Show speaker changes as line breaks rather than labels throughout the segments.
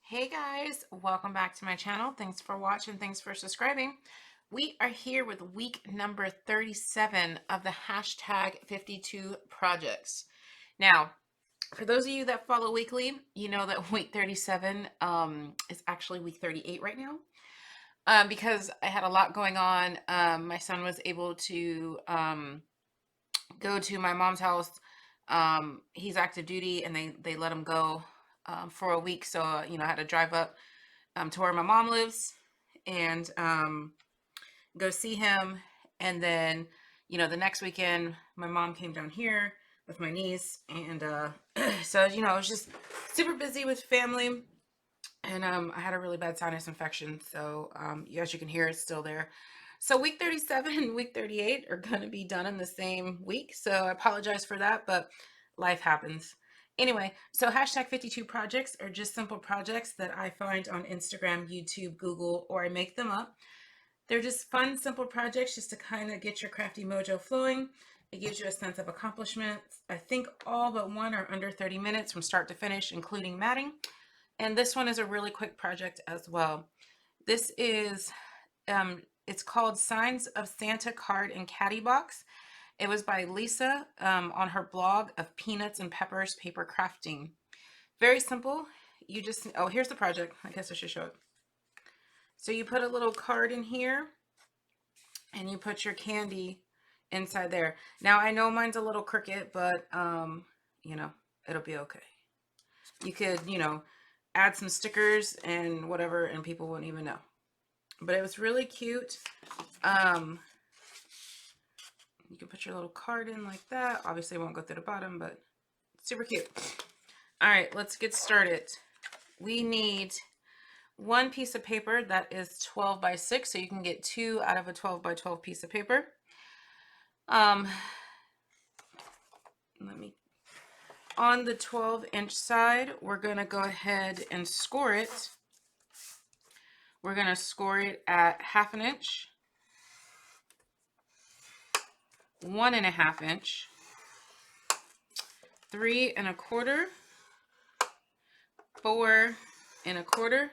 Hey guys, welcome back to my channel. Thanks for watching. Thanks for subscribing. We are here with week number 37 of the hashtag 52 projects. Now, for those of you that follow weekly, you know that week 37 is actually week 38 right now. Because I had a lot going on. My son was able to go to my mom's house. He's active duty and they let him go for a week. So, I had to drive up to where my mom lives and go see him. And then, the next weekend, my mom came down here with my niece. And so, I was just super busy with family. And I had a really bad sinus infection. So, as you can hear, it's still there. So week 37 and week 38 are going to be done in the same week. So I apologize for that, but life happens. Anyway, so hashtag 52 projects are just simple projects that I find on Instagram, YouTube, Google, or I make them up. They're just fun, simple projects just to kind of get your crafty mojo flowing. It gives you a sense of accomplishment. I think all but one are under 30 minutes from start to finish, including matting. And this one is a really quick project as well. This is, it's called Signs of Santa Card and Caddy Box. It was by Lisa on her blog of Peanuts and Peppers Paper Crafting. Very simple. You just, oh, here's the project. I guess I should show it. So you put a little card in here and you put your candy inside there. Now I know mine's a little crooked, but it'll be okay. You could, add some stickers and whatever and people wouldn't even know. But it was really cute. You can put your little card in like that. Obviously it won't go through the bottom, but super cute. All right, let's get started. We need one piece of paper that is 12 by 6, so you can get 2 out of a 12 by 12 piece of paper. On the 12-inch side, we're gonna go ahead and score it. We're gonna score it at 1/2 inch, 1.5 inch, 3 1/4, 4 1/4,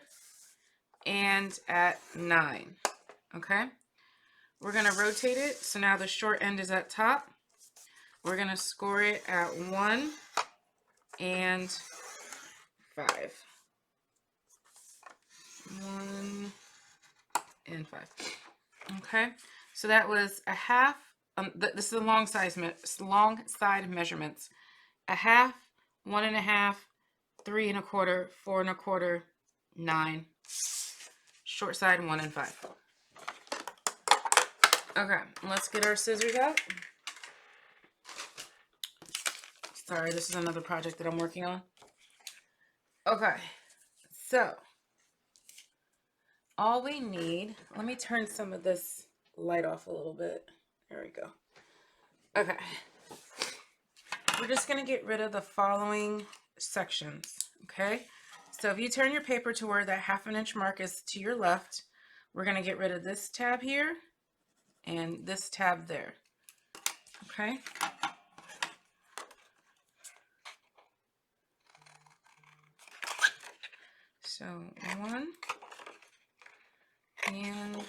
and at 9. Okay, we're gonna rotate it. So now the short end is at top. We're gonna score it at 1 and 5. 1 and 5. Okay, so that was a 1/2. This is the long side measurements. 1/2, 1.5, 3 1/4, 4 1/4, 9. Short side 1 and 5. Okay, let's get our scissors out. Sorry, this is another project that I'm working on. Okay, so all we need, let me turn some of this light off a little bit. There we go. Okay, we're just going to get rid of the following sections. Okay, so if you turn your paper to where that 1/2 inch mark is to your left, we're going to get rid of this tab here and this tab there. Okay, so 1 and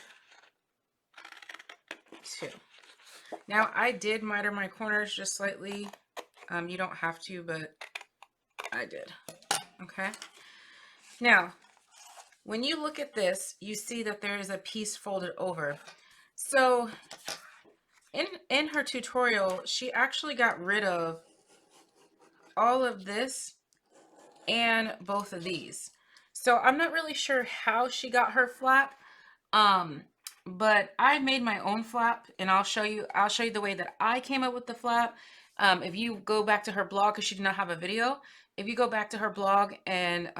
2. Now I did miter my corners just slightly. You don't have to, but I did. Okay. Now, when you look at this, you see that there is a piece folded over. So in her tutorial, she actually got rid of all of this and both of these. So I'm not really sure how she got her flap. But I made my own flap and I'll show you the way that I came up with the flap. If you go back to her blog, because she did not have a video, if you go back to her blog and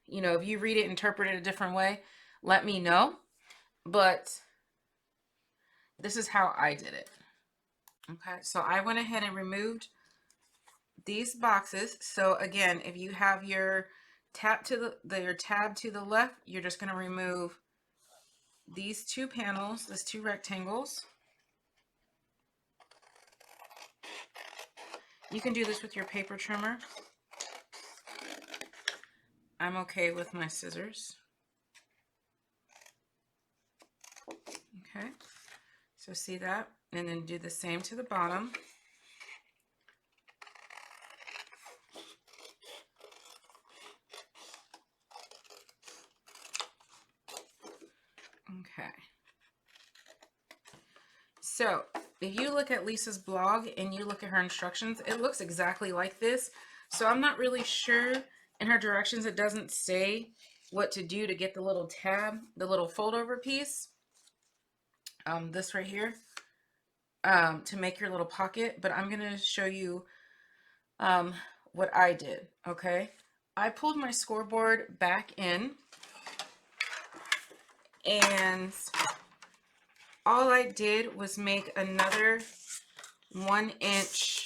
if you read it, interpret it a different way, let me know. But this is how I did it. Okay, so I went ahead and removed these boxes. So again, if you have your tab to the left, you're just going to remove these 2 panels, these 2 rectangles. You can do this with your paper trimmer. I'm okay with my scissors. Okay, so see that? And then do the same to the bottom. Okay. So if you look at Lisa's blog and you look at her instructions, it looks exactly like this. So I'm not really sure. In her directions, it doesn't say what to do to get the little tab, the little fold over piece. This right here, to make your little pocket. But I'm going to show you what I did, okay? I pulled my scoreboard back in, and all I did was make another 1-inch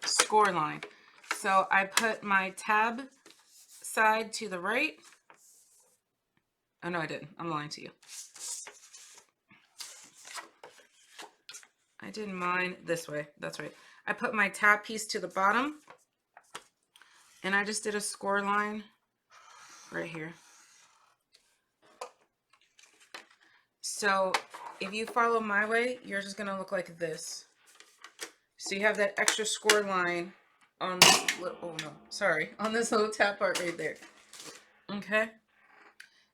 score line. So I put my tab side to the right. Oh no, I didn't. I'm lying to you. I did mine this way. That's right. I put my tab piece to the bottom, and I just did a score line right here. So if you follow my way, yours is going to look like this. So you have that extra score line on this little, oh no, sorry, on this little tab part right there. Okay.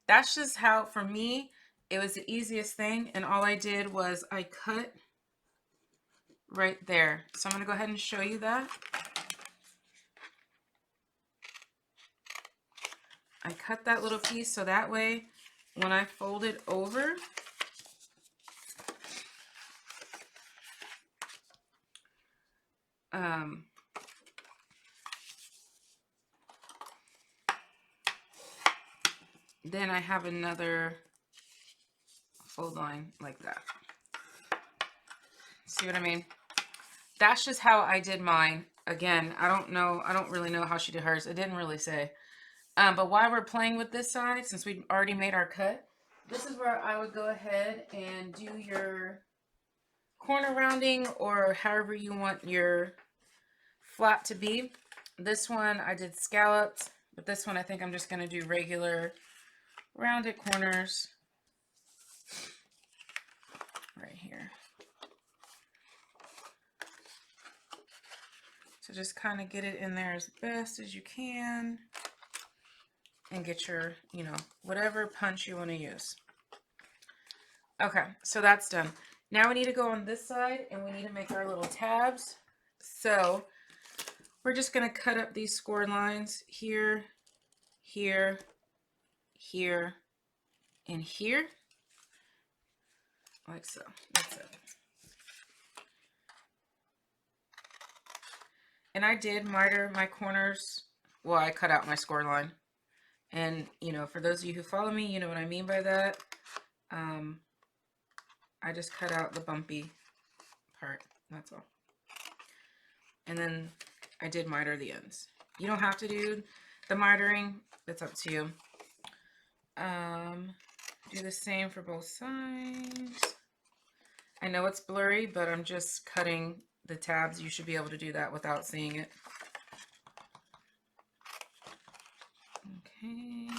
That's just how, for me, it was the easiest thing. And all I did was I cut right there. So I'm going to go ahead and show you that. I cut that little piece so that way when I fold it over, then I have another fold line like that. See what I mean? That's just how I did mine. Again, I don't really know how she did hers. It didn't really say. But while we're playing with this side, since we already made our cut, this is where I would go ahead and do your corner rounding, or however you want your flap to be. This one I did scalloped, but this one I think I'm just going to do regular rounded corners right here. So just kind of get it in there as best as you can and get your, you know, whatever punch you want to use. Okay, so that's done. Now we need to go on this side and we need to make our little tabs. So we're just going to cut up these score lines here, here, here, and here. Like so. That's it. And I did miter my corners. Well, I cut out my score line. And, you know, for those of you who follow me, you know what I mean by that. I just cut out the bumpy part. That's all. And then I did miter the ends. You don't have to do the mitering. It's up to you. Do the same for both sides. I know it's blurry, but I'm just cutting the tabs. You should be able to do that without seeing it. Okay,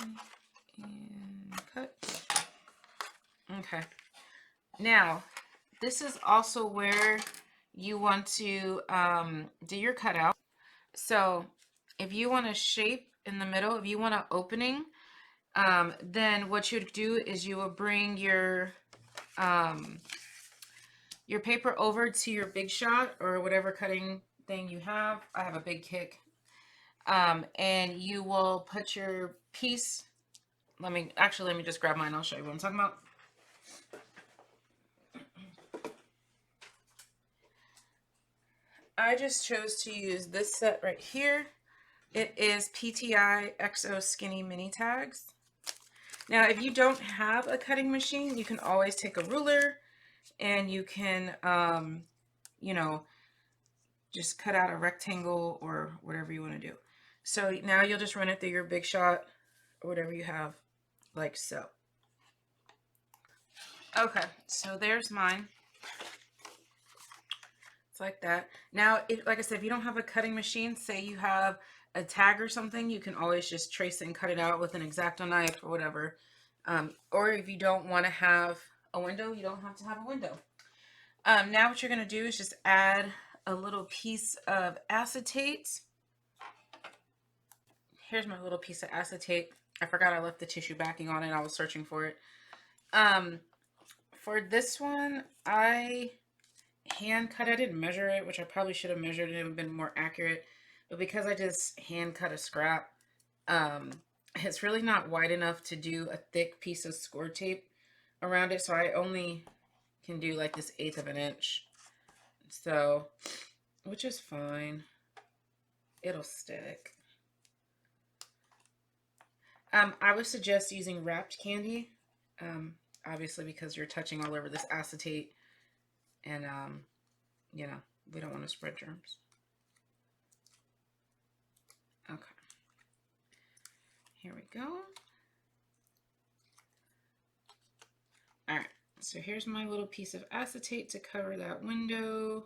and cut. Okay. Now, this is also where you want to do your cutout. So if you want a shape in the middle, if you want an opening, then what you'd do is you will bring your paper over to your Big Shot or whatever cutting thing you have. I have a Big Kick. And you will put your piece, let me just grab mine. I'll show you what I'm talking about. I just chose to use this set right here. It is PTI XO Skinny Mini Tags. Now, if you don't have a cutting machine, you can always take a ruler and you can, you know, just cut out a rectangle or whatever you want to do. So now you'll just run it through your Big Shot or whatever you have, like so. Okay, so there's mine. It's like that. Now, like I said, if you don't have a cutting machine, say you have a tag or something, you can always just trace it and cut it out with an X-Acto knife or whatever. Or if you don't want to have a window, you don't have to have a window. Now what you're going to do is just add a little piece of acetate. Here's my little piece of acetate. I forgot I left the tissue backing on it. I was searching for it. For this one, I hand cut. I didn't measure it, which I probably should have measured it and been more accurate. But because I just hand cut a scrap, it's really not wide enough to do a thick piece of score tape around it. So I only can do like this 1/8 of an inch. So, which is fine. It'll stick. I would suggest using wrapped candy, obviously because you're touching all over this acetate, and you know, we don't want to spread germs. Okay, here we go. All right, so here's my little piece of acetate to cover that window.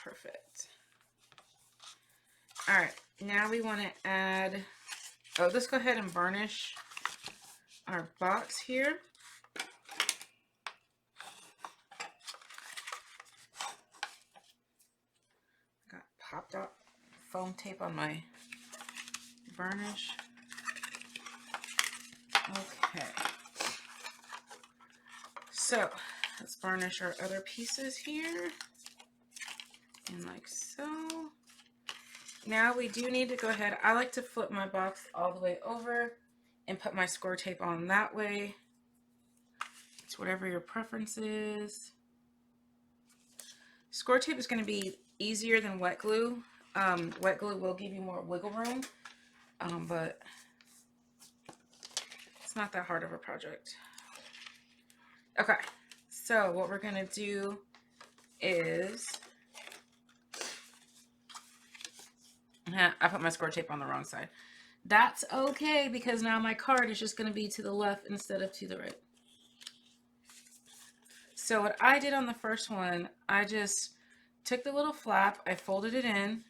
Perfect. All right, now we want to add, let's go ahead and varnish our box here. Got popped up foam tape on my varnish. Okay. So let's varnish our other pieces here. And like so. Now we do need to go ahead. I like to flip my box all the way over and put my score tape on that way. It's whatever your preference is. Score tape is going to be easier than wet glue. Wet glue will give you more wiggle room, but it's not that hard of a project. Okay, so what we're going to do is, I put my score tape on the wrong side. That's okay, because now my card is just going to be to the left instead of to the right. So what I did on the first one, I just took the little flap, I folded it in,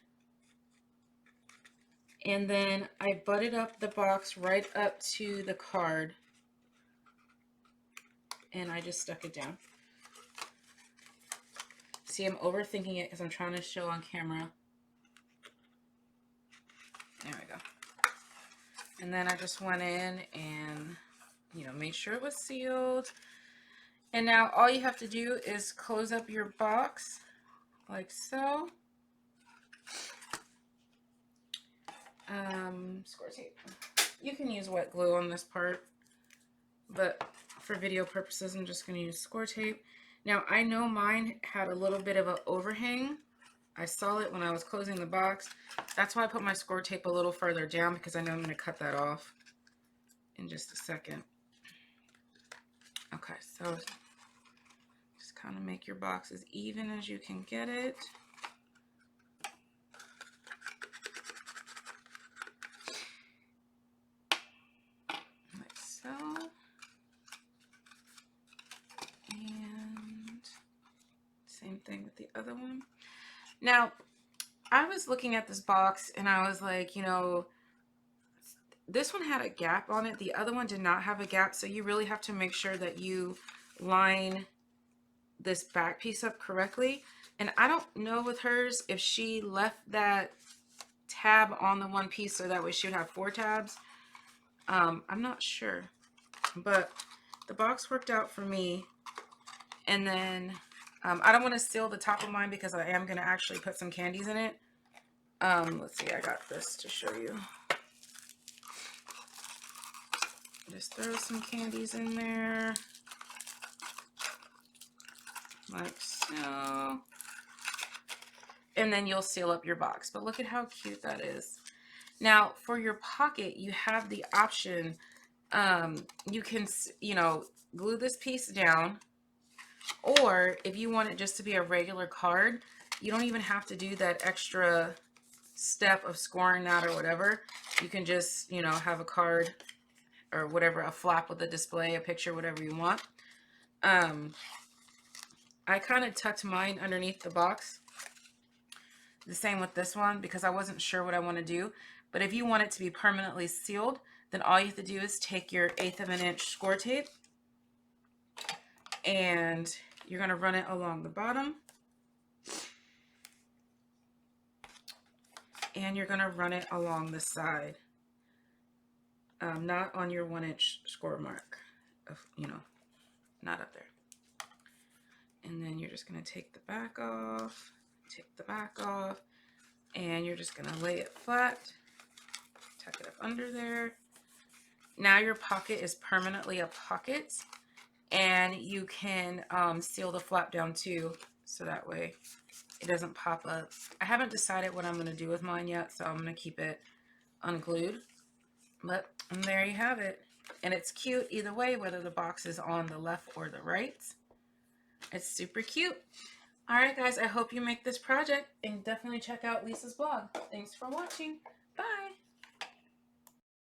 and then I butted up the box right up to the card, and I just stuck it down. See, I'm overthinking it because I'm trying to show on camera. There we go. And then I just went in and, you know, made sure it was sealed. And now all you have to do is close up your box like so. Score tape. You can use wet glue on this part, but for video purposes, I'm just going to use score tape. Now, I know mine had a little bit of an overhang. I saw it when I was closing the box. That's why I put my score tape a little further down, because I know I'm going to cut that off in just a second. Okay, so just kind of make your box as even as you can get it. Like so. And same thing with the other one. Now, I was looking at this box and I was like, you know, this one had a gap on it. The other one did not have a gap. So you really have to make sure that you line this back piece up correctly. And I don't know with hers if she left that tab on the one piece so that way she would have 4 tabs. I'm not sure, but the box worked out for me. And then I don't want to seal the top of mine because I am going to actually put some candies in it. Let's see, I got this to show you. Just throw some candies in there. Like so. And then you'll seal up your box. But look at how cute that is. Now, for your pocket, you have the option. You can, you know, glue this piece down. Or if you want it just to be a regular card, you don't even have to do that extra step of scoring that or whatever. You can just, you know, have a card or whatever, a flap with a display, a picture, whatever you want. I kind of tucked mine underneath the box. The same with this one because I wasn't sure what I want to do. But if you want it to be permanently sealed, then all you have to do is take your 1/8 of an inch score tape and you're going to run it along the bottom. And you're going to run it along the side. Not on your 1 inch score mark, you know, not up there. And then you're just going to take the back off, and you're just going to lay it flat, tuck it up under there. Now your pocket is permanently a pocket, and you can seal the flap down too, so that way it doesn't pop up. I haven't decided what I'm going to do with mine yet, so I'm going to keep it unglued. But there you have it. And it's cute either way, whether the box is on the left or the right. It's super cute. All right, guys, I hope you make this project, and definitely check out Lisa's blog. Thanks for watching. Bye.